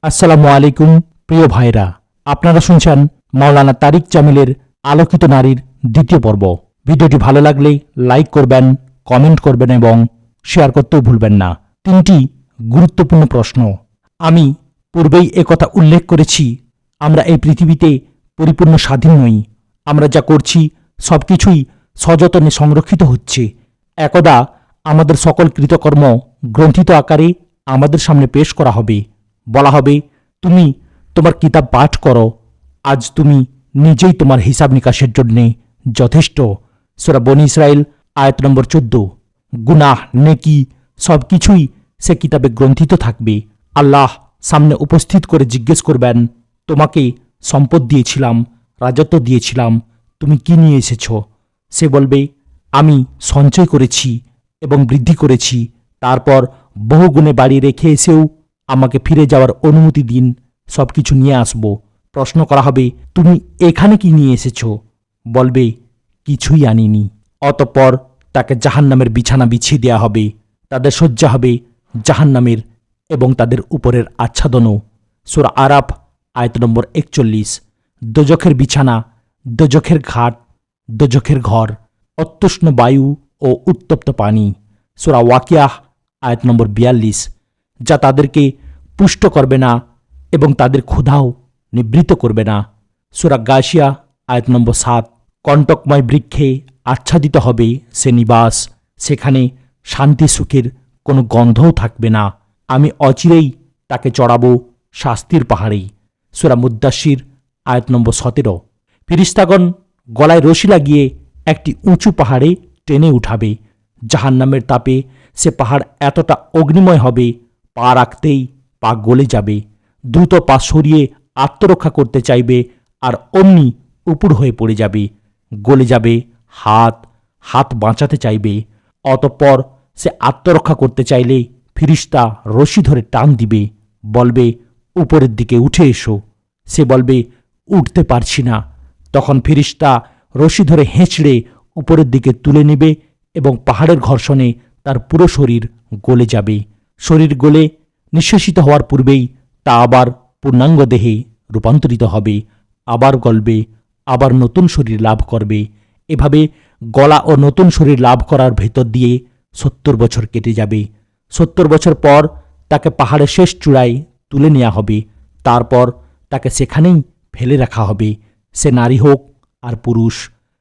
আসসালামু আলাইকুম প্রিয় ভাইরা, আপনারা শুনছেন মাওলানা তারিক জামিলের আলোকিত নারীর দ্বিতীয় পর্ব। ভিডিওটি ভালো লাগলে লাইক করবেন, কমেন্ট করবেন এবং শেয়ার করতেও ভুলবেন না। তিনটি গুরুত্বপূর্ণ প্রশ্ন। আমি পূর্বেই একথা উল্লেখ করেছি, আমরা এই পৃথিবীতে পরিপূর্ণ স্বাধীন নই। আমরা যা করছি সবকিছুই সযত্নে সংরক্ষিত হচ্ছে। একদা আমাদের সকল কৃতকর্ম গ্রন্থিত আকারে আমাদের সামনে পেশ করা হবে। বলা হবে, তুমি তোমার কিতাব পাঠ করো, আজ তুমি নিজেই তোমার হিসাব নিকাশের জন্যে যথেষ্ট। সূরা বনী ইসরাইল আয়াত নম্বর 14। গুনাহ, নেকি সব কিছুই সে কিতাবে গ্রন্থিত থাকবে। আল্লাহ সামনে উপস্থিত করে জিজ্ঞেস করবেন, তোমাকে সম্পদ দিয়েছিলাম, রাজত্ব দিয়েছিলাম, তুমি কি নিয়ে এসেছ? সে বলবে, আমি সঞ্চয় করেছি এবং বৃদ্ধি করেছি, তারপর বহুগুণে বাড়ি রেখে এসেও আমাকে ফিরে যাওয়ার অনুমতি দিন, সব কিছু নিয়ে আসব। প্রশ্ন করা হবে, তুমি এখানে কি নিয়ে এসেছ? বলবে, কিছুই আনিনি। অতঃপর তাকে জাহান্নামের বিছানা বিছিয়ে দেয়া হবে, তাদের শয্যা হবে জাহান্নামের এবং তাদের উপরের আচ্ছাদনও। সূরা আরাফ আয়াত নম্বর 41। দোজখের বিছানা, দোজখের ঘাট, দোজখের ঘর, অত্যুষ্ণ বায়ু ও উত্তপ্ত পানি। সূরা ওয়াকিয়াহ আয়াত নম্বর 42। যা তাদেরকে পুষ্ট করবে না এবং তাদের ক্ষুধাও নিবৃত্ত করবে না। সূরা গাশিয়া আয়াত নম্বর 7। কণ্টকময় বৃক্ষে আচ্ছাদিত হবে সে নিবাস, সেখানে শান্তি সুখের কোনো গন্ধও থাকবে না। আমি অচিরেই তাকে চড়াবো শাস্তির পাহাড়েই। সূরা মুদ্দাসির আয়াত নম্বর 17। ফিরিস্তাগণ গলায় রশি লাগিয়ে একটি উঁচু পাহাড়ে টেনে উঠাবে। জাহান্নামের তাপে সে পাহাড় এতটা অগ্নিময় হবে, পা রাখতেই পা গলে যাবে। দ্রুত পা সরিয়ে আত্মরক্ষা করতে চাইবে আর অমনি উপুড় হয়ে পড়ে যাবে। গলে যাবে হাত, হাত বাঁচাতে চাইবে। অতঃপর সে আত্মরক্ষা করতে চাইলে ফিরিস্তা রশি ধরে টান দিবে, বলবে, উপরের দিকে উঠে এসো। সে বলবে, উঠতে পারছি না। তখন ফিরিস্তা রশি ধরে হেঁচড়ে উপরের দিকে তুলে নেবে এবং পাহাড়ের ঘর্ষণে তার পুরো শরীর গলে যাবে। শরীর গলে নিঃশেষিত হওয়ার পূর্বেই তা আবার পূর্ণাঙ্গ দেহে রূপান্তরিত হবে, আবার গলবে, আবার নতুন শরীর লাভ করবে। এভাবে গলা ও নতুন শরীর লাভ করার ভেতর দিয়ে 70 বছর কেটে যাবে। 70 বছর পর তাকে পাহাড়ের শেষ চূড়ায় তুলে নেওয়া হবে। তারপর তাকে সেখানেই ফেলে রাখা হবে, সে নারী হোক আর পুরুষ।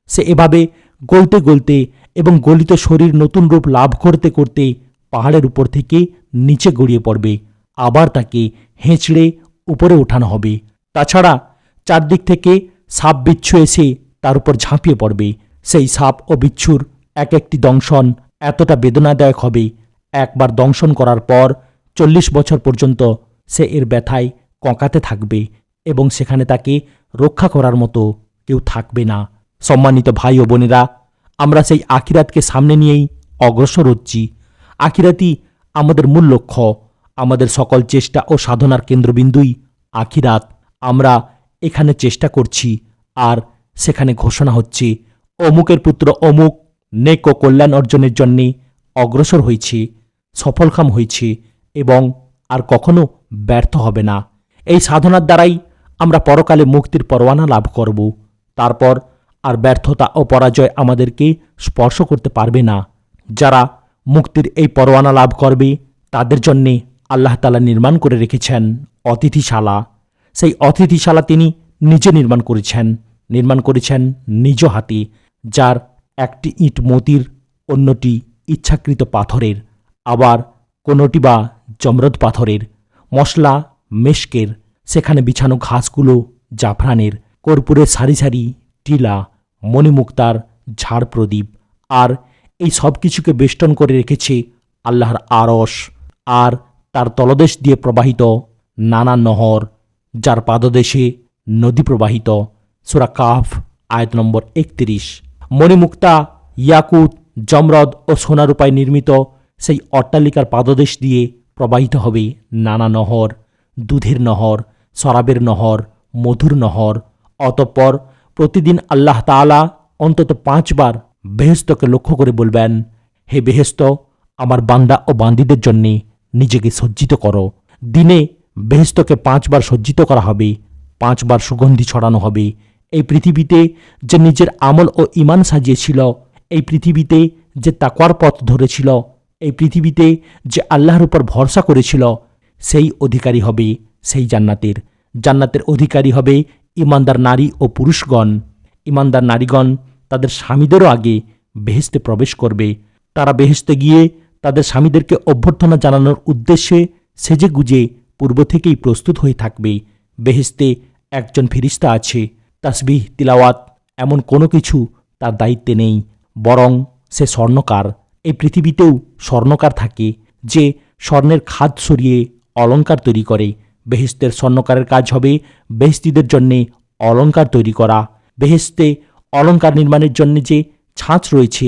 সে এভাবে গলতে গলতে এবং গলিত শরীর নতুন রূপ লাভ করতে করতে পাহাড়ের উপর থেকে নিচে গড়িয়ে পড়বে। আবার তাকে হেঁচড়ে উপরে ওঠানো হবে। তাছাড়া চারদিক থেকে সাপ বিচ্ছু এসে তার উপর ঝাঁপিয়ে পড়বে। সেই সাপ ও বিচ্ছুর এক একটি দংশন এতটা বেদনাদায়ক হবে, একবার দংশন করার পর 40 বছর পর্যন্ত সে এর ব্যথায় কঁকাতে থাকবে এবং সেখানে তাকে রক্ষা করার মতো কেউ থাকবে না। সম্মানিত ভাই ও বোনেরা, আমরা সেই আখিরাতকে সামনে নিয়েই অগ্রসর হচ্ছি। আখিরাতই আমাদের মূল লক্ষ্য। আমাদের সকল চেষ্টা ও সাধনার কেন্দ্রবিন্দুই আখিরাত। আমরা এখানে চেষ্টা করছি আর সেখানে ঘোষণা হচ্ছে, অমুকের পুত্র অমুক নেক ও কল্যাণ অর্জনের জন্যে অগ্রসর হয়েছে, সফলকাম হয়েছে এবং আর কখনো ব্যর্থ হবে না। এই সাধনার দ্বারাই আমরা পরকালে মুক্তির পরোয়ানা লাভ করব। তারপর আর ব্যর্থতা ও পরাজয় আমাদেরকে স্পর্শ করতে পারবে না। যারা মুক্তির এই পরোয়ানা লাভ করবে তাদের জন্যে আল্লাহ তাআলা নির্মাণ করে রেখেছেন অতিথিশালা। সেই অতিথিশালা তিনি নিজে নির্মাণ করেছেন নিজ হাতে, যার একটি ইট মতির, অন্যটি ইচ্ছাকৃত পাথরের, আবার কোনোটি বা জমরদ পাথরের। মশলা মেশকের, সেখানে বিছানো ঘাসগুলো জাফরানের, কর্পূরের সারি সারি টিলা, মণিমুক্তার ঝাড় প্রদীপ। আর এই সব কিছুকে বেষ্টন করে রেখেছে আল্লাহর আরশ আর তার তলদেশ দিয়ে প্রবাহিত নানা নহর, যার পাদদেশে নদী প্রবাহিত। সূরা কাহফ আয়াত নম্বর 31। মণিমুক্তা, ইয়াকুত, জমরদ ও সোনারূপায় নির্মিত সেই অট্টালিকার পাদদেশ দিয়ে প্রবাহিত হবে নানা নহর, দুধের নহর, শরাবের নহর, মধুর নহর। অতঃপর প্রতিদিন আল্লাহ তাআলা অন্তত 5 বার বেহেশতকে লক্ষ্য করে বলবেন, হে বেহেশত, আমার বান্দা ও বান্দীদের জন্যে নিজেকে সজ্জিত করো। দিনে বেহেশতকে 5 বার সজ্জিত করা হবে, 5 বার সুগন্ধি ছড়ানো হবে। এই পৃথিবীতে যে নিজের আমল ও ঈমান সাজিয়েছিল, এই পৃথিবীতে যে তাকওয়ার পথ ধরেছিল, এই পৃথিবীতে যে আল্লাহর উপর ভরসা করেছিল, সেই অধিকারী হবে সেই জান্নাতের। জান্নাতের অধিকারী হবে ঈমানদার নারী ও পুরুষগণ। ঈমানদার নারীগণ তাদের স্বামীদেরও আগে বেহেশতে প্রবেশ করবে। তারা বেহেশতে গিয়ে তাদের স্বামীদেরকে অভ্যর্থনা জানানোর উদ্দেশ্যে সেজে গুজে পূর্ব থেকেই প্রস্তুত হয়ে থাকবে। বেহেশতে একজন ফেরেশতা আছে, তাসবিহ তিলাওয়াত এমন কোনো কিছু তার দায়িত্বে নেই, বরং সে স্বর্ণকার। এই পৃথিবীতেও স্বর্ণকার থাকে, যে স্বর্ণের খাদ সরিয়ে অলংকার তৈরি করে। বেহেশতের স্বর্ণকারের কাজ হবে বেহেশতীদের জন্যে অলংকার তৈরি করা। বেহেশতে অলংকার নির্মাণের জন্য যে ছাঁচ রয়েছে,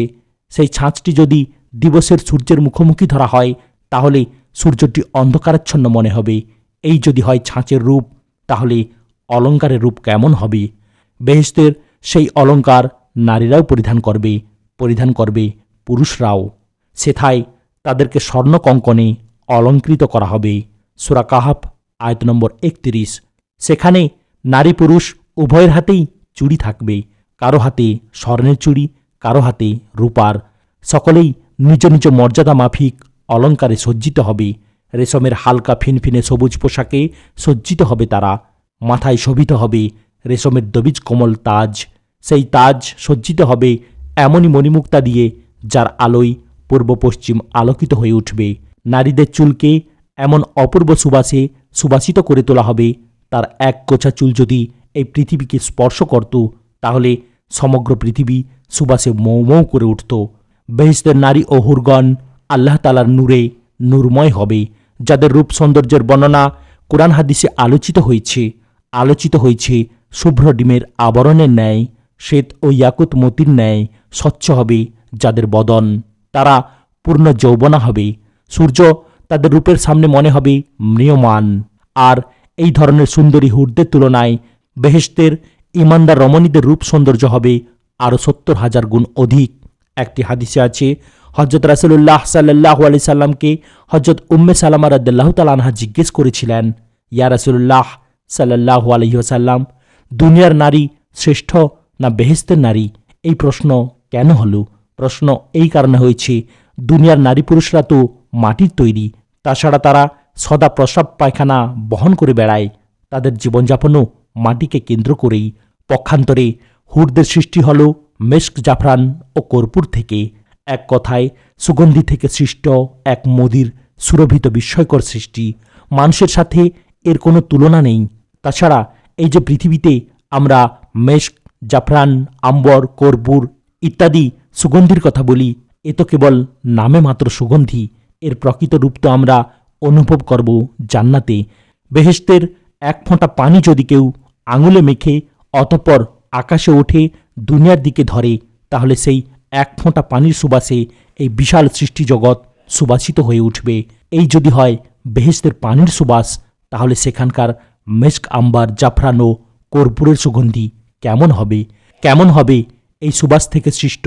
সেই ছাঁচটি যদি দিবসের সূর্যের মুখোমুখি ধরা হয়, তাহলে সূর্যটি অন্ধকারাচ্ছন্ন মনে হবে। এই যদি হয় ছাঁচের রূপ, তাহলে অলংকারের রূপ কেমন হবে? বেহেশতের সেই অলংকার নারীরাও পরিধান করবে পুরুষরাও। সেথায় তাদেরকে স্বর্ণ কঙ্কণে অলঙ্কৃত করা হবে। সূরা কাহাফ আয়াত নম্বর 31। সেখানে নারী পুরুষ উভয়ের হাতেই চুড়ি থাকবে, কারো হাতে স্বর্ণের চুড়ি, কারো হাতে রূপার। সকলেই নিজ নিজ মর্যাদা মাফিক অলঙ্কারে সজ্জিত হবে। রেশমের হালকা ফিনফিনে সবুজ পোশাকে সজ্জিত হবে তারা। মাথায় শোভিত হবে রেশমের দবিজ কোমল তাজ। সেই তাজ সজ্জিত হবে এমনই মণিমুক্তা দিয়ে, যার আলোয় পূর্ব পশ্চিম আলোকিত হয়ে উঠবে। নারীদের চুলকে এমন অপূর্ব সুবাসে সুবাসিত করে তোলা হবে, তার এক গোছা চুল যদি এই পৃথিবীকে স্পর্শ করত, তাহলে সমগ্র পৃথিবী সুবাসে মৌ মৌ করে উঠত। বেহেশতের নারী ও হুরগণ আল্লাহ তাআলার নূরে নূরময় হবে, যাদের রূপ সৌন্দর্যের বর্ণনা কোরআন হাদিসে আলোচিত হয়েছে শুভ্র ডিমের আবরণের ন্যায়, শ্বেত ও ইয়াকুত মতির ন্যায় স্বচ্ছ হবে যাদের বদন। তারা পূর্ণ যৌবনা হবে। সূর্য তাদের রূপের সামনে মনে হবে ম্রিয়মাণ। আর এই ধরনের সুন্দরী হুরদের তুলনায় বেহেশতের ঈমানদার রমণীদের রূপ সৌন্দর্য হবে আরও 70,000 গুণ অধিক। একটি হাদিসে আছে, হযরত রাসূলুল্লাহ সাল্লাল্লাহু আলাইহি সাল্লামকে হযরত উম্মে সালামা রাদিয়াল্লাহু তাআলা আনহা জিজ্ঞেস করেছিলেন, ইয়া রাসূলুল্লাহ সাল্লাল্লাহু আলাইহি ওয়াসাল্লাম, দুনিয়ার নারী শ্রেষ্ঠ না বেহেশতের নারী? এই প্রশ্ন কেন হলো? প্রশ্ন এই কারণে হয়েছে, দুনিয়ার নারী পুরুষরা তো মাটির তৈরি, তাছাড়া তারা সদা প্রস্রাব পায়খানা বহন করে বেড়ায়। তাদের জীবনযাপনও মাটিকে কেন্দ্র করেই। পক্ষান্তরে হুরদের সৃষ্টি হল মেস্ক, জাফরান ও কর্পূর থেকে। এক কথায় সুগন্ধি থেকে সৃষ্ট এক মদির সুরভিত বিস্ময়কর সৃষ্টি। মানুষের সাথে এর কোনো তুলনা নেই। তাছাড়া এই যে পৃথিবীতে আমরা মেস্ক, জাফরান, আম্বর, কর্পূর ইত্যাদি সুগন্ধির কথা বলি, এ তো কেবল নামে মাত্র সুগন্ধি। এর প্রকৃত রূপ তো আমরা অনুভব করব জান্নাতে। বেহেশতের এক ফোঁটা পানি যদি কেউ আঙুলে মেখে অতঃপর আকাশে ওঠে দুনিয়ার দিকে ধরে, তাহলে সেই এক ফোঁটা পানির সুবাসে এই বিশাল সৃষ্টি জগৎ সুবাসিত হয়ে উঠবে। এই যদি হয় বেহেশতের পানির সুবাস, তাহলে সেখানকার মেস্ক, আম্বার, জাফরান ও কর্পূরের সুগন্ধি কেমন হবে এই সুবাস থেকে সৃষ্ট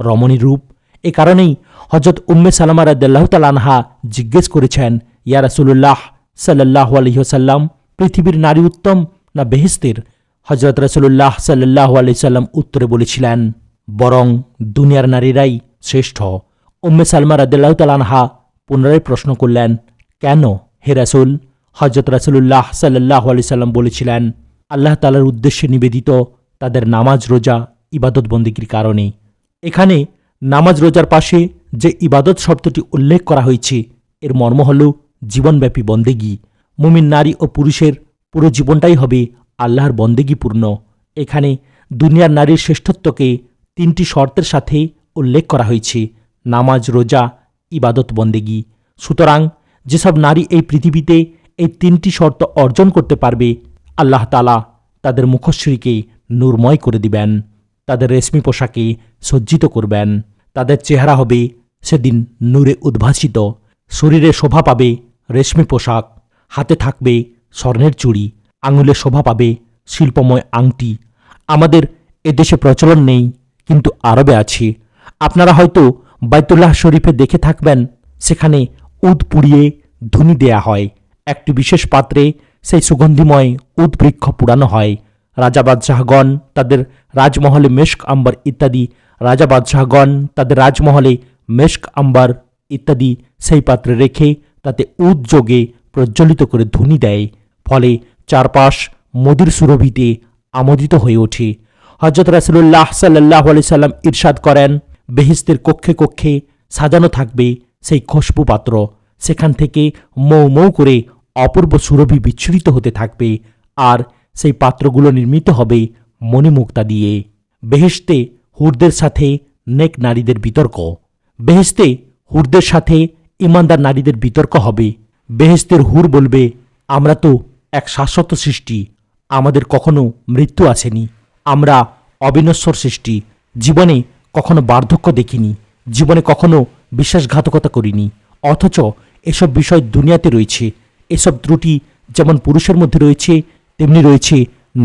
রমণীর রূপ? এ কারণেই হযরত উম্মে সালামা রাদিয়াল্লাহু তাআলা আনহা জিজ্ঞেস করেছেন, ইয়া রাসূলুল্লাহ সাল্লাল্লাহু আলাইহি ওয়াসাল্লাম, পৃথিবীর নারী উত্তম না বেহেশতের? হযরত রাসূলুল্লাহ সাল্লাল্লাহু আলাইহি সাল্লাম উত্তরে বলেছিলেন, বরং দুনিয়ার নারীরাই শ্রেষ্ঠ। উম্মে সালমা রাদিয়াল্লাহু তাআলা আনহা পুনরায় প্রশ্ন করলেন, কেন হে রাসূল? হযরত রাসূলুল্লাহ সাল্লাল্লাহু আলাইহি সাল্লাম বলেছিলেন, আল্লাহ তাআলার উদ্দেশ্যে নিবেদিত তাদের নামাজ, রোজা, ইবাদত বন্দেগীর কারণে। এখানে নামাজ রোজার পাশে যে ইবাদত শব্দটি উল্লেখ করা হয়েছে, এর মর্ম হল জীবনব্যাপী বন্দেগী। মুমিন নারী ও পুরুষের পুরো জীবনটাই হবে আল্লাহর বন্দেগীপূর্ণ। এখানে দুনিয়ার নারীর শ্রেষ্ঠত্বকে 3টি শর্তের সাথে উল্লেখ করা হয়েছে: নামাজ, রোজা, ইবাদত বন্দেগী। সুতরাং যেসব নারী এই পৃথিবীতে এই 3টি শর্ত অর্জন করতে পারবে, আল্লাহ তাআলা তাদের মুখশ্রীকে নূরময় করে দিবেন, তাদের রেশমি পোশাকে সজ্জিত করবেন। তাদের চেহারা হবে সেদিন নূরে উদ্ভাসিত, শরীরে শোভা পাবে রেশমি পোশাক, হাতে থাকবে স্বর্ণের চুড়ি, আঙুলে শোভা পাবে শিল্পময় আংটি। আমাদের এদেশে প্রচলন নেই, কিন্তু আরবে আছে। আপনারা হয়তো বাইতুল্লাহ শরীফে দেখে থাকবেন, সেখানে উদ পুড়িয়ে ধুনি দেয়া হয়। একটি বিশেষ পাত্রে সেই সুগন্ধিময় উদ্বৃক্ষ পুরানো হয়। রাজা বাদশাহগণ তাদের রাজমহলে মেশক আম্বার ইত্যাদি ইত্যাদি সেই পাত্রে রেখে তাতে উদযোগে প্রজ্বলিত করে ধ্বনি দেয়। ফলে চারপাশ মদির সুরভিতে আমোদিত হয়ে ওঠে। হযরত রাসূলুল্লাহ সাল্লাল্লাহু আলাইহি সাল্লাম ইরশাদ করেন, বেহেশতের কক্ষে কক্ষে সাজানো থাকবে সেই খুশবু পাত্র। সেখান থেকে মৌ মৌ করে অপূর্ব সুরভি বিচ্ছুরিত হতে থাকবে। আর সেই পাত্রগুলো নির্মিত হবে মণিমুক্তা দিয়ে। বেহেশতে হুরদের সাথে নেক নারীদের বিতর্ক। বেহেশতে হুরদের সাথে ইমানদার নারীদের বিতর্ক হবে। বেহেশতের হুর বলবে, আমরা তো এক শাশ্বত সৃষ্টি, আমাদের কখনো মৃত্যু আসেনি, আমরা অবিনশ্বর সৃষ্টি, জীবনে কখনো বার্ধক্য দেখিনি, জীবনে কখনো বিশ্বাসঘাতকতা করিনি। অথচ এসব বিষয় দুনিয়াতে রয়েছে। এসব ত্রুটি যেমন পুরুষের মধ্যে রয়েছে তেমনি রয়েছে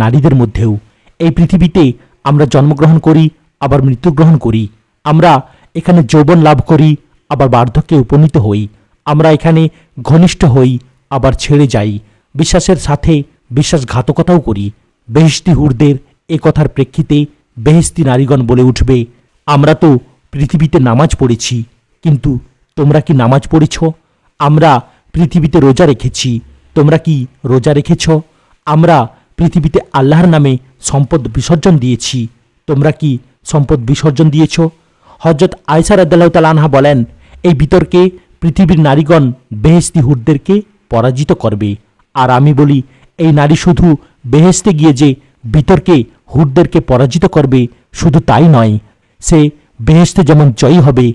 নারীদের মধ্যেও। এই পৃথিবীতে আমরা জন্মগ্রহণ করি, আবার মৃত্যুগ্রহণ করি। আমরা এখানে যৌবন লাভ করি, আবার বার্ধক্যে উপনীত হই। আমরা এখানে ঘনিষ্ঠ হই, আবার ছেড়ে যাই। বিশ্বাসের সাথে বিশ্বাসঘাতকতাও করি। বেহেশতি হুরদের এ কথার প্রেক্ষিতে বেহেশতি নারীগণ বলে উঠবে, আমরা তো পৃথিবীতে নামাজ পড়েছি, কিন্তু তোমরা কি নামাজ পড়েছ? আমরা পৃথিবীতে রোজা রেখেছি, তোমরা কি রোজা রেখেছ? আমরা পৃথিবীতে আল্লাহর নামে সম্পদ বিসর্জন দিয়েছি, তোমরা কি সম্পদ বিসর্জন দিয়েছ? হযরত আয়েশা রাদিয়াল্লাহু তাআলা আনহা বলেন, এই বিতর্কে পৃথিবীর নারীগণ বেহেশতি হুরদেরকে পরাজিত করবে। আর আমি বলি, এই নারী শুধু বেহেশতে গিয়ে যে বিতর্কে হুরদেরকে পরাজিত করবে শুধু তাই নয়, সে বেহেশতে যেমন জয়ী হবে,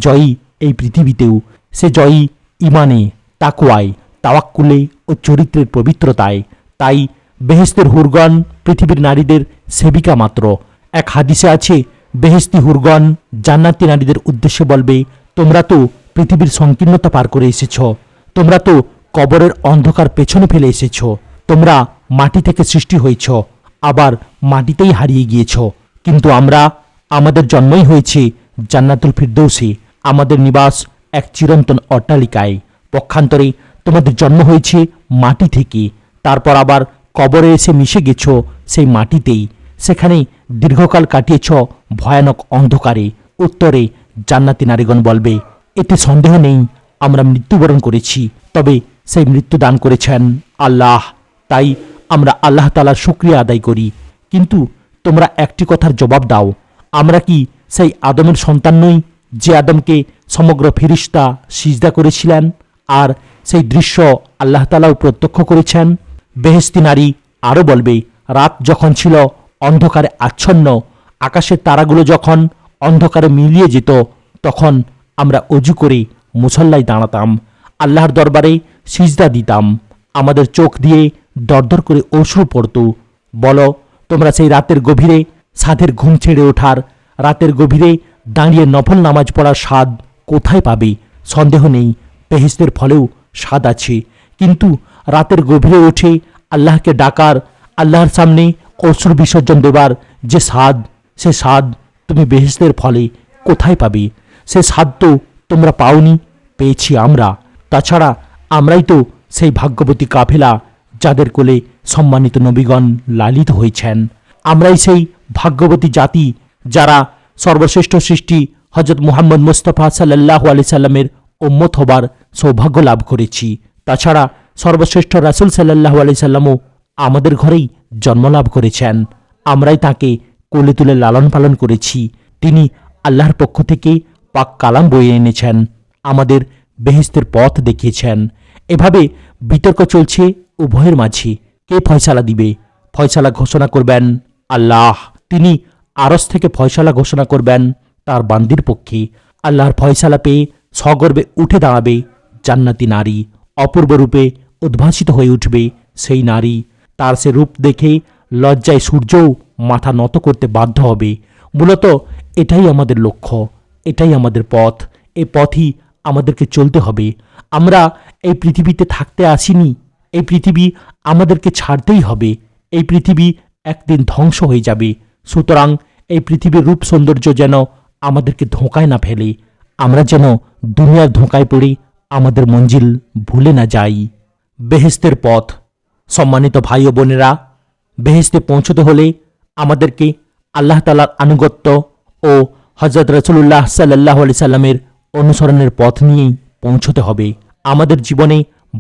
জয়ী এই পৃথিবীতেও। সে জয়ী ইমানে, তাকওয়ায়, তাওয়াক্কুলে ও চরিত্রের পবিত্রতায়। তাই বেহেশতের হুরগণ পৃথিবীর নারীদের সেবিকা মাত্র। এক হাদিসে আছে, বেহেশতি হুরগণ জান্নাতি নারীদের উদ্দেশ্যে বলবে, তোমরা তো পৃথিবীর সংকীর্ণতা পার করে এসেছ, তোমরা তো কবরের অন্ধকার পেছনে ফেলে এসেছ, তোমরা মাটি থেকে সৃষ্টি হয়েছ, আবার মাটিতেই হারিয়ে গিয়েছ। কিন্তু আমাদের জন্মই হয়েছে জান্নাতুল ফিরদৌসে, আমাদের নিবাস এক চিরন্তন অট্টালিকায়। পক্ষান্তরে তোমাদের জন্ম হয়েছে মাটি থেকে, তারপর আবার কবরে এসে মিশে গেছ সেই মাটিতেই, সেখানে দীর্ঘকাল কাটিয়েছ ভয়ানক অন্ধকারে। উত্তরে জান্নাতি নারীগণ বলবে, এতে সন্দেহ নেই আমরা মৃত্যুবরণ করেছি, তবে সেই মৃত্যু দান করেছেন আল্লাহ, তাই আমরা আল্লাহ তাআলার শুকরিয়া আদায় করি। কিন্তু তোমরা একটি কথার জবাব দাও, আমরা কি সেই আদমের সন্তান নই যে আদমকে সমগ্র ফেরেশতা সিজদা করেছিলেন? আর সেই দৃশ্য আল্লাহ তাআলাও প্রত্যক্ষ করেছেন। বেহেশতি নারী আরও বলবে, রাত যখন ছিল অন্ধকারে আচ্ছন্ন, আকাশের তারাগুলো যখন অন্ধকারে মিলিয়ে যেত, তখন আমরা অজু করে মুসল্লায় দাঁড়াতাম, আল্লাহর দরবারে সিজদা দিতাম, আমাদের চোখ দিয়ে দরদর করে অশ্রু পড়ত। বলো, তোমরা সেই রাতের গভীরে সাধের ঘুম ছেড়ে ওঠার, রাতের গভীরে দাঁড়িয়ে নফল নামাজ পড়ার স্বাদ কোথায় পাবে? সন্দেহ নেই বেহেশতের ফলেও স্বাদ আছে, কিন্তু রাতের গভীরে উঠে আল্লাহকে ডাকার, আল্লাহর সামনে অশ্রু বিসর্জন দেবার যে স্বাদ, সে স্বাদ তুমি বেহেশতের ফলে কোথায় পাবে? সে স্বাদ তো তোমরা পাওনি, পেয়েছি আমরা। তাছাড়া আমরাই তো সেই ভাগ্যবতী কাফেলা যাদের কোলে সম্মানিত নবীগণ লালিত হয়েছেন। আমরাই সেই ভাগ্যবতী জাতি যারা সর্বশ্রেষ্ঠ সৃষ্টি হযরত মুহাম্মদ মুস্তাফা সাল্লাল্লাহু আলাইহি সাল্লামের উম্মত হবার সৌভাগ্য লাভ করেছি। তাছাড়া সর্বশ্রেষ্ঠ রাসূল সাল্লাল্লাহু আলাইহি সাল্লামও আমাদের ঘরেই জন্মলাভ করেছেন। আমরাই তাকে কোলে তুলে লালন পালন করেছি। তিনি আল্লাহর পক্ষ থেকে পাক কালাম বয়ে এনেছেন, আমাদের বেহেশতের পথ দেখিয়েছেন। এভাবে বিতর্ক চলছে উভয়ের মাঝে। কে ফয়সালা দিবে? ফয়সালা ঘোষণা করবেন আল্লাহ। তিনি আরশ থেকে ফয়সালা ঘোষণা করবেন তার বান্দির পক্ষে। আল্লাহর ফয়সালা পেয়ে সগর্বে উঠে দাঁড়াবে জান্নাতি নারী, অপূর্ব রূপে উদ্ভাসিত হয়ে উঠবে সেই নারী। তার সে রূপ দেখে লজ্জায় সূর্যও মাথা নত করতে বাধ্য হবে। মূলত এটাই আমাদের লক্ষ্য, এটাই আমাদের পথ, এই পথই আমাদেরকে চলতে হবে। আমরা এই পৃথিবীতে থাকতে আসিনি, এই পৃথিবী আমাদেরকে ছাড়তেই হবে। এই পৃথিবী একদিন ধ্বংস হয়ে যাবে। সুতরাং এই পৃথিবীর রূপ সৌন্দর্য যেন আমাদেরকে ধোঁকায় না ফেলে, আমরা যেন দুনিয়ার ধোঁকায় পড়ে আমাদের মঞ্জিল ভুলে না যাই। বেহেশতের পথ। সম্মানিত ভাই ও বোনেরা, বেহেশতে পৌঁছতে হলে আমাদেরকে আল্লাহ তাআলার আনুগত্য ও হযরত রাসূলুল্লাহ সাল্লাল্লাহু আলাইহি সাল্লামের অনুসরণের পথ নিয়েই পৌঁছতে হবে। আমাদের জীবনে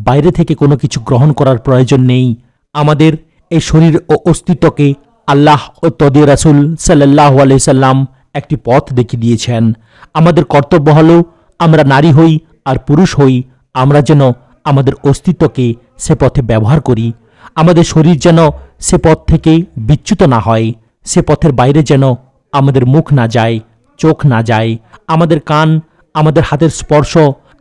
বাইরে থেকে কোনো কিছু গ্রহণ করার প্রয়োজন নেই। আমাদের এই শরীর ও অস্তিত্বকে আল্লাহ ও তদীয় রাসূল সাল্লাল্লাহু আলাইহি সাল্লাম একটি পথ দেখিয়ে দিয়েছেন। আমাদের কর্তব্য হলো আমরা নারী হই আর পুরুষ হই, আমরা যেন আমাদের অস্তিত্বকে সে পথে ব্যবহার করি। আমাদের শরীর যেন সে পথ থেকে বিচ্যুত না হয়, সে পথের বাইরে যেন আমাদের মুখ না যায়, চোখ না যায়। আমাদের কান, আমাদের হাতের স্পর্শ,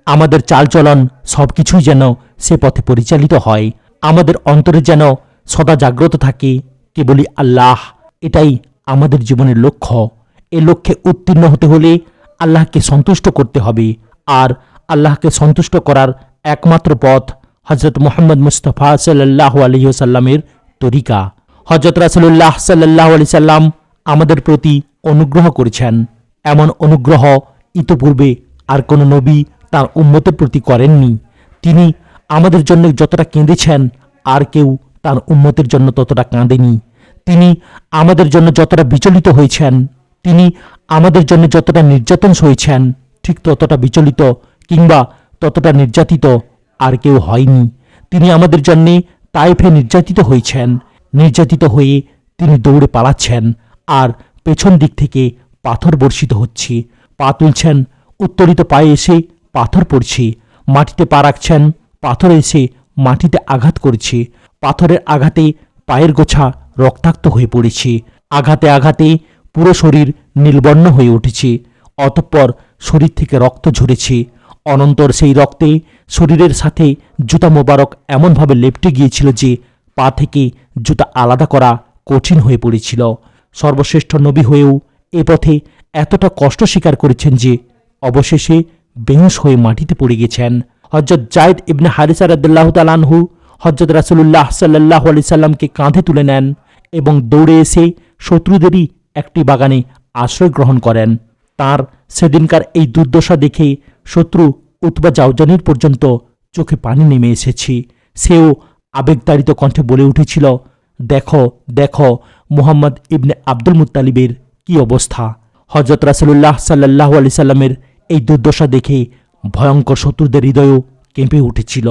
আমাদের চালচলন সব কিছুই যেন সে পথে পরিচালিত হয়। আমাদের অন্তরে যেন সদা জাগ্রত থাকে কেবলই আল্লাহ। এটাই আমাদের জীবনের লক্ষ্য। এ লক্ষ্যে উত্তীর্ণ হতে হলে আল্লাহকে সন্তুষ্ট করতে হবে, আর আল্লাহকে সন্তুষ্ট করার একমাত্র পথ হযরত মুহাম্মদ মুস্তাফা সাল্লাল্লাহু আলাইহি ওয়াসাল্লামের তরিকা। হযরত রাসূলুল্লাহ সাল্লাল্লাহু আলাইহি সাল্লাম আমাদের প্রতি অনুগ্রহ করেছেন। এমন অনুগ্রহ ইতোপূর্বে আর কোনো নবী তার উম্মতের প্রতি করেননি। তিনি আমাদের জন্য যতটা কেঁদেছেন আর কেউ তার উম্মতের জন্য ততটা কাঁদেনি। তিনি আমাদের জন্য যতটা বিচলিত হয়েছেন, তিনি আমাদের জন্য যতটা নির্যাতন সয়েছেন, ঠিক ততটা বিচলিত কিংবা ততটা নির্যাতিত আর কেউ হয়নি। তিনি আমাদের জন্যে তায়েফে নির্যাতিত হয়েছেন। নির্যাতিত হয়ে তিনি দৌড়ে পালাচ্ছেন, আর পেছন দিক থেকে পাথর বর্ষিত হচ্ছে। পা তুলছেন, উত্তোলিত পায়ে এসে পাথর পড়ছে। মাটিতে পা রাখছেন, পাথর এসে মাটিতে আঘাত করছে। পাথরের আঘাতে পায়ের গোছা রক্তাক্ত হয়ে পড়েছে। আঘাতে আঘাতে পুরো শরীর নীলবর্ণ হয়ে উঠেছে। অতঃপর শরীর থেকে রক্ত ঝরেছে। অনন্তর সেই রক্তে শরীরের সাথে জুতা মোবারক এমনভাবে লেপ্টে গিয়েছিল যে পা থেকে জুতা আলাদা করা কঠিন হয়ে পড়েছিল। সর্বশ্রেষ্ঠ নবী হয়েও এ পথে এতটা কষ্ট স্বীকার করেছেন যে অবশেষে বেহুশ হয়ে মাটিতে পড়ে গেছেন। হযরত যায়েদ ইবনে হারিসা রাদিয়াল্লাহু তাআলা আনহু হযরত রাসূলুল্লাহ সাল্লাল্লাহু আলাইহি সাল্লামকে কাঁধে তুলে নেন এবং দৌড়ে এসে শত্রুদেরই একটি বাগানে আশ্রয় গ্রহণ করেন। তার সেদিনকার এই দুর্দশা দেখে শত্রু উতবা জাওজানির পর্যন্ত চোখে পানি নেমে এসেছে। সেও আবেগতাড়িত কণ্ঠে বলে উঠেছিল, দেখো দেখো মুহাম্মদ ইবনে আব্দুল মুত্তালিবের কি অবস্থা। হযরত রাসূলুল্লাহ সাল্লাল্লাহু আলাইহি সাল্লামের এই দুর্দশা দেখে ভয়ঙ্কর শত্রুদের হৃদয়ও কেঁপে উঠেছিল।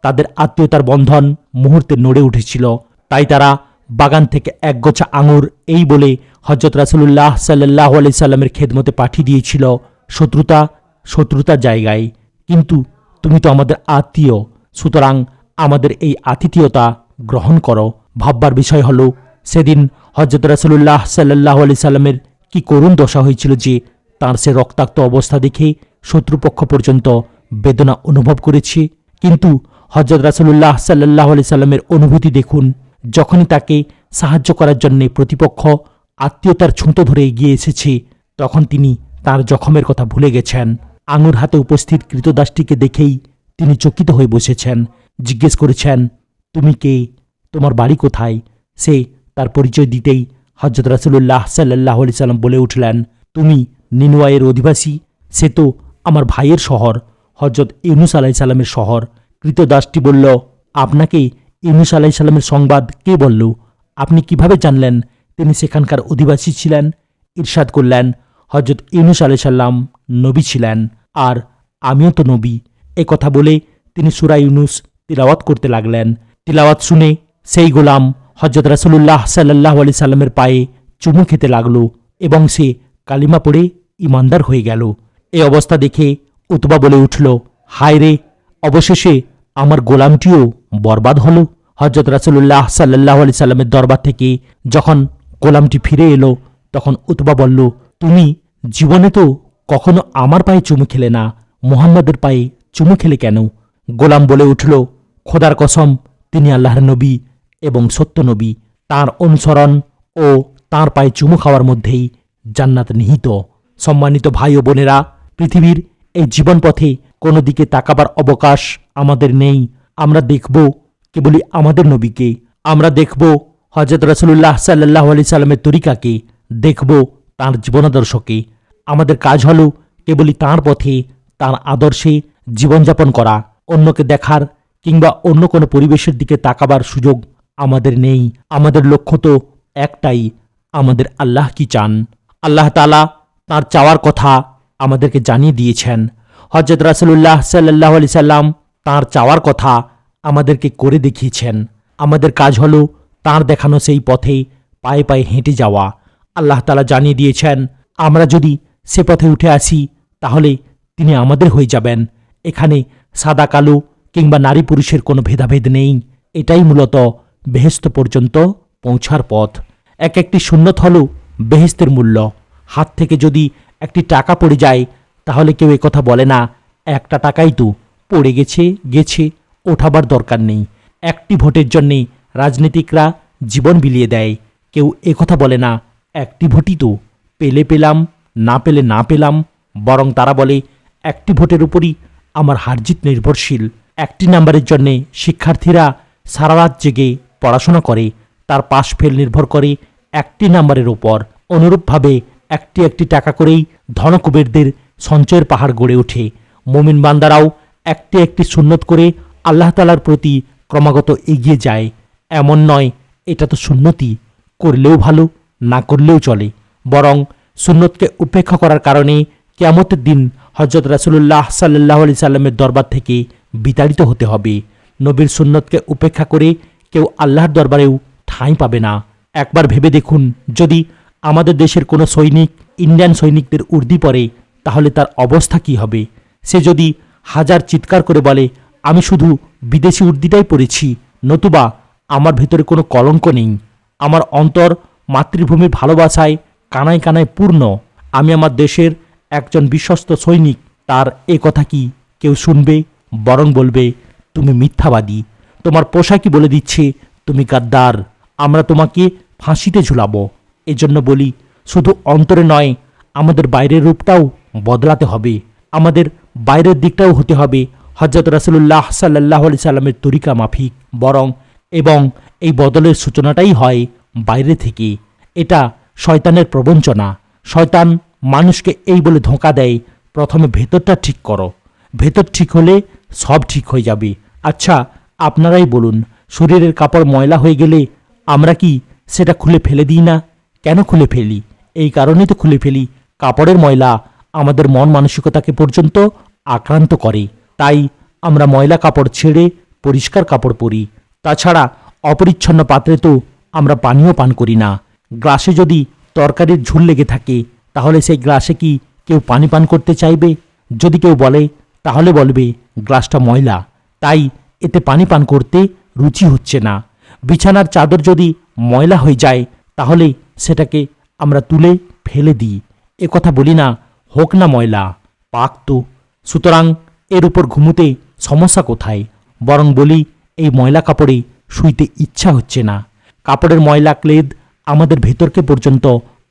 তাদের আত্মীয়তার বন্ধন মুহূর্তে নড়ে উঠেছিল। তাই তারা বাগান থেকে একগোছা আঙুর এই বলে হযরত রাসূলুল্লাহ সাল্লাল্লাহু আলাইহি সাল্লামের খেদমতে পাঠিয়ে দিয়েছিল, শত্রুতার জায়গায়, কিন্তু তুমি তো আমাদের আত্মীয়, সুতরাং আমাদের এই আতিথেয়তা গ্রহণ করো। ভাববার বিষয় হলো, সেদিন হযরত রাসূলুল্লাহ সাল্লাল্লাহু আলাইহি সাল্লামের কি করুণ দশা হয়েছিল যে তার সে রক্তাক্ত অবস্থা দেখে শত্রুপক্ষ পর্যন্ত বেদনা অনুভব করেছে। কিন্তু হযরত রাসূলুল্লাহ সাল্লাল্লাহু আলাইহি সাল্লামের অনুভূতি দেখুন। যখনই তাকে সাহায্য করার জন্য প্রতিপক্ষ আত্মীয়তার ছুঁতো ধরে এগিয়ে এসেছে, তখন তিনি তার জখমের কথা ভুলে গেছেন। আঙুর হাতে উপস্থিত কৃতদাসটিকে দেখেই তিনি চকিত হয়ে বসেছেন। জিজ্ঞেস করেছেন, তুমি কে? তোমার বাড়ি কোথায়? সে তার পরিচয় দিতেই হযরত রাসূলুল্লাহ সাল্লাল্লাহু আলাইহি সাল্লাম বলে উঠলেন, তুমি নিনুয়ায়ের অধিবাসী? সে তো আমার ভাইয়ের শহর, হযরত ইউনুস আলাইহিস সালামের শহর। কৃতদাসটি বলল, আপনাকে ইউনুস আলাইহিস সালামের সংবাদ কে বলল? আপনি কিভাবে জানলেন তিনি সেখানকার অধিবাসী ছিলেন? ইরশাদ করলেন, হযরত ইউনুস আলাইহিস সালাম নবী ছিলেন, আর আমিও তো নবী। এ কথা বলে তিনি সূরা ইউনুস তিলাওয়াত করতে লাগলেন। তিলাওয়াত শুনে সেই গোলাম হযরত রাসূলুল্লাহ সাল্লাল্লাহু আলাইহি সাল্লামের পায়ে চুমু খেতে লাগলো এবং সে কালিমা পড়ে ঈমানদার হয়ে গেল। এই অবস্থা দেখে উতবা বলে উঠল, হায় রে, অবশেষে আমার গোলামটিও বরবাদ হলো। হযরত রাসূলুল্লাহ সাল্লাল্লাহু আলাইহি সাল্লামের দরবার থেকে যখন গোলামটি ফিরে এলো, তখন উতবা বলল, তুমি জীবনে তো কখনো আমার পায়ে চুমু খেলে না, মুহাম্মাদের পায়ে চুমু খেলে কেন? গোলাম বলে উঠল, খোদার কসম, তিনি আল্লাহর নবী এবং সত্য নবী। তাঁর অনুসরণ ও তাঁর পায়ে চুমু খাওয়ার মধ্যেই জান্নাত নিহিত। সম্মানিত ভাই ও বোনেরা, পৃথিবীর এই জীবন পথে কোনো দিকে তাকাবার অবকাশ আমাদের নেই। আমরা দেখব কেবলই আমাদের নবীকে। আমরা দেখব হযরত রাসূলুল্লাহ সাল্লাল্লাহু আলাইহি সাল্লামের তরিকাকে, দেখব তাঁর জীবনাদর্শকে। আমাদের কাজ হলো কেবলই তাঁর পথে, তাঁর আদর্শে জীবনযাপন করা। অন্যকে দেখার কিংবা অন্য কোনো পরিবেশের দিকে তাকাবার সুযোগ আমাদের নেই। আমাদের লক্ষ্য তো একটাই, আমাদের আল্লাহ কি চান। আল্লাহ তাআলা তাঁর চাওয়ার কথা আমাদেরকে জানিয়ে দিয়েছেন। হযরত রাসূলুল্লাহ সাল্লাল্লাহু আলাইহি সাল্লাম তাঁর চাওয়ার কথা আমাদেরকে করে দেখিয়েছেন। আমাদের কাজ হলো তাঁর দেখানো সেই পথে পায়ে পায়ে হেঁটে যাওয়া। আল্লাহ তাআলা জানিয়ে দিয়েছেন, আমরা যদি সে পথে উঠে আসি তাহলে তিনি আমাদের হয়ে যাবেন। এখানে সাদা কালো কিংবা নারী পুরুষের কোনো ভেদাভেদ নেই। এটাই মূলত বেহেশত পর্যন্ত পৌঁছার পথ। একটি সুন্নত হলো বেহেশতের মূল্য। হাত থেকে যদি একটি টাকা পড়ে যায় তাহলে কেউ একথা বলে না, একটা টাকাই তো পড়ে গেছে গেছে, ওঠাবার দরকার নেই। একটি ভোটের জন্যে রাজনীতিকরা জীবন বিলিয়ে দেয়। কেউ একথা বলে না, একটি ভোটই তো, পেলে পেলাম, না পেলে না পেলাম। বরং তারা বলে, একটি ভোটের উপরই আমার হারজিত নির্ভরশীল। একটি নাম্বারের জন্যে শিক্ষার্থীরা সারা রাত জেগে পড়াশোনা করে, তার পাশ ফেল নির্ভর করে একটি নাম্বারের ওপর। অনুরূপভাবে একটি একটি টাকা করেই ধনকুবেরদের সঞ্চয়ের পাহাড় গড়ে ওঠে। মুমিন বান্দারাও একটি একটি সুন্নত করে আল্লাহ তাআলার প্রতি ক্রমাগত এগিয়ে যায়। এমন নয় এটা তো সুন্নতি, করলেও ভালো, না করলেও চলে। বরং সুন্নতকে উপেক্ষা করার কারণে কিয়ামতের দিন হযরত রাসূলুল্লাহ সাল্লাল্লাহু আলাইহি সাল্লামের দরবার থেকে বিতাড়িত হতে হবে। নবীর সুন্নতকে উপেক্ষা করে কেউ আল্লাহর দরবারেও ঠাঁই পাবে না। একবার ভেবে দেখুন, যদি আমাদের দেশের কোনো সৈনিক ইন্ডিয়ান সৈনিকদের উর্দি পরে তাহলে তার অবস্থা কি হবে? সে যদি হাজার চিৎকার করে বলে, আমি শুধু বিদেশি উর্দিটাই পরেছি, নতুবা আমার ভেতরে কোনো কলঙ্ক নেই, আমার অন্তর মাতৃভূমির ভালোবাসায় কানায় কানায় পূর্ণ, আমি আমার দেশের একজন বিশ্বস্ত সৈনিক, তার এ কথা কি কেউ শুনবে? বরং বলবে, তুমি মিথ্যাবাদী, তোমার পোশাকই বলে দিচ্ছে তুমি গাদ্দার, আমরা তোমাকে ফাঁসিতে ঝুলাবো। এজন্য বলি, শুধু অন্তরে নয়, আমাদের বাইরের রূপটাও বদলাতে হবে। আমাদের বাইরের দিকটাও হতে হবে হযরত রাসূলুল্লাহ সাল্লাল্লাহু আলাইহি সাল্লামের তরিকা মাফিক। এবং এই বদলের সূচনাটাই হয় বাইরে থেকে। এটা শয়তানের প্রবঞ্চনা। শয়তান মানুষকে এই বলে ধোঁকা দেয়, প্রথমে ভেতরটা ঠিক করো, ভেতর ঠিক হলে সব ঠিক হয়ে যাবে। আচ্ছা, আপনারাই বলুন, শরীরের কাপড় ময়লা হয়ে গেলে আমরা কি সেটা খুলে ফেলে দিই না? কেন খুলে ফেলি? এই কারণেই তো খুলে ফেলি, কাপড়ের ময়লা আমাদের মন মানসিকতাকে পর্যন্ত আক্রান্ত করে। তাই আমরা ময়লা কাপড় ছেড়ে পরিষ্কার কাপড় পরি। তাছাড়া অপরিচ্ছন্ন পাত্রে তো আমরা পানিও পান করি না। গ্লাসে যদি তরকারির ঝুল লেগে থাকে তাহলে সেই গ্লাসে কি কেউ পানি পান করতে চাইবে? যদি কেউ বলে তাহলে বলবে গ্লাসটা ময়লা, তাই এতে পানি পান করতে রুচি হচ্ছে না। বিছানার চাদর যদি ময়লা হয়ে যায় তাহলে সেটাকে আমরা তুলে ফেলে দিই। এ কথা বলি না, হোক না ময়লা, পাক তো। সুতরাং এর উপর ঘুমোতে সমস্যা কোথায়? বরং বলি, এই ময়লা কাপড়ে শুইতে ইচ্ছা হচ্ছে না। কাপড়ের ময়লা ক্লেদ আমাদের ভেতরকে পর্যন্ত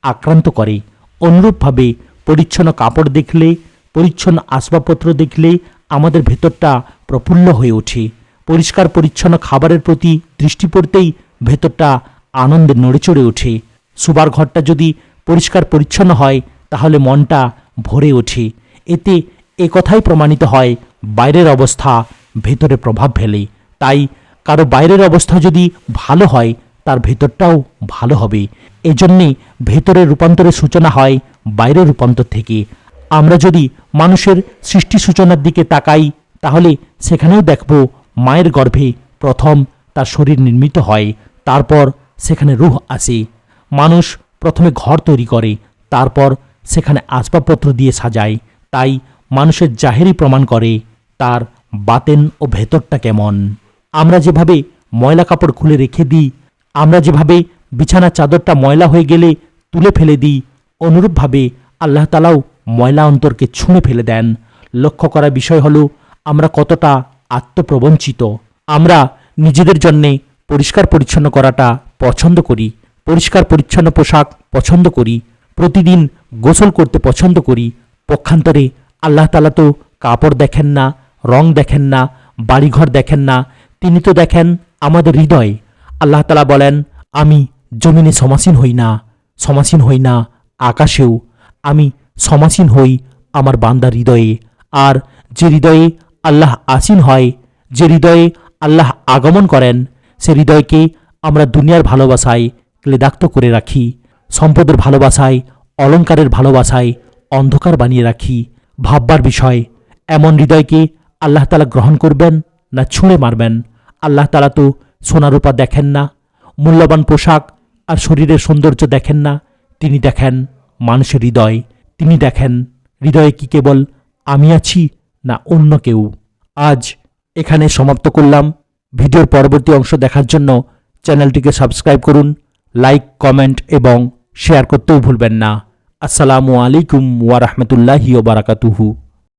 আক্রান্ত করে। অনুরূপভাবে পরিচ্ছন্ন কাপড় দেখলে, পরিচ্ছন্ন আসবাবপত্র দেখলে আমাদের ভেতরটা প্রফুল্ল হয়ে ওঠে। পরিষ্কার পরিচ্ছন্ন খাবারের প্রতি দৃষ্টি পড়তেই ভেতরটা আনন্দে নড়ে চড়ে ওঠে। শোবার ঘরটা যদি পরিষ্কার পরিচ্ছন্ন হয় তাহলে মনটা ভরে ওঠে। এতে এ কথাই প্রমাণিত হয় বাইরের অবস্থা ভেতরে প্রভাব ফেলে। তাই কারো বাইরের অবস্থা যদি ভালো হয় তার ভেতরটাও ভালো হবে। এজন্যে ভেতরের রূপান্তরের সূচনা হয় বাইরের রূপান্তর থেকে। আমরা যদি মানুষের সৃষ্টি সূচনার দিকে তাকাই তাহলে সেখানেও দেখব মায়ের গর্ভে প্রথম তার শরীর নির্মিত হয়, তারপর সেখানে রূহ আসে। মানুষ প্রথমে ঘর তৈরি করে, তারপর সেখানে আসবাবপত্র দিয়ে সাজায়। তাই মানুষের জাহেরি প্রমাণ করে তার বাতেন ও ভেতরটা কেমন। আমরা যেভাবে ময়লা কাপড় খুলে রেখে দিই, আমরা যেভাবে বিছানার চাদরটা ময়লা হয়ে গেলে তুলে ফেলে দিই, অনুরূপভাবে আল্লাহ তাআলাও ময়লা অন্তরকে ছুঁড়ে ফেলে দেন। লক্ষ্য করার বিষয় হলো আমরা কতটা আত্মপ্রবঞ্চিত। আমরা নিজেদের জন্যে পরিষ্কার পরিচ্ছন্ন করাটা পছন্দ করি, পরিষ্কার পরিচ্ছন্ন পোশাক পছন্দ করি, প্রতিদিন গোসল করতে পছন্দ করি। পক্ষান্তরে আল্লাহ তাআলা তো কাপড় দেখেন না, রং দেখেন না, বাড়িঘর দেখেন না, তিনি তো দেখেন আমাদের হৃদয়। আল্লাহ তাআলা বলেন, আমি জমিনে সমাসীন হই না আকাশেও, আমি সমাসীন হই আমার বান্দার হৃদয়ে। আর যে হৃদয়ে আল্লাহ আসীন হয়, যে হৃদয়ে আল্লাহ আগমন করেন, সে হৃদয়কে আমরা দুনিয়ার ভালোবাসায় ক্লেদাক্ত করে রাখি, সম্পদের ভালোবাসায়, অলংকারের ভালোবাসায় অন্ধকার বানিয়ে রাখি। ভাববার বিষয়, এমন হৃদয়কে আল্লাহ তাআলা গ্রহণ করবেন না ছুঁড়ে মারবেন? আল্লাহ তাআলা তো সোনারূপা দেখেন না, মূল্যবান পোশাক আর শরীরের সৌন্দর্য দেখেন না। তিনি দেখেন মানুষের হৃদয়। তিনি দেখেন হৃদয়ে কি কেবল আমি আছি না অন্য কেউ। আজ এখানে সমাপ্ত করলাম। ভিডিওর পরবর্তী অংশ দেখার জন্য চ্যানেলটিকে সাবস্ক্রাইব করুন, লাইক, কমেন্ট এবং শেয়ার করতেও ভুলবেন না। আসসালামু আলাইকুম ওয়া রাহমাতুল্লাহি ওয়া বারাকাতুহু।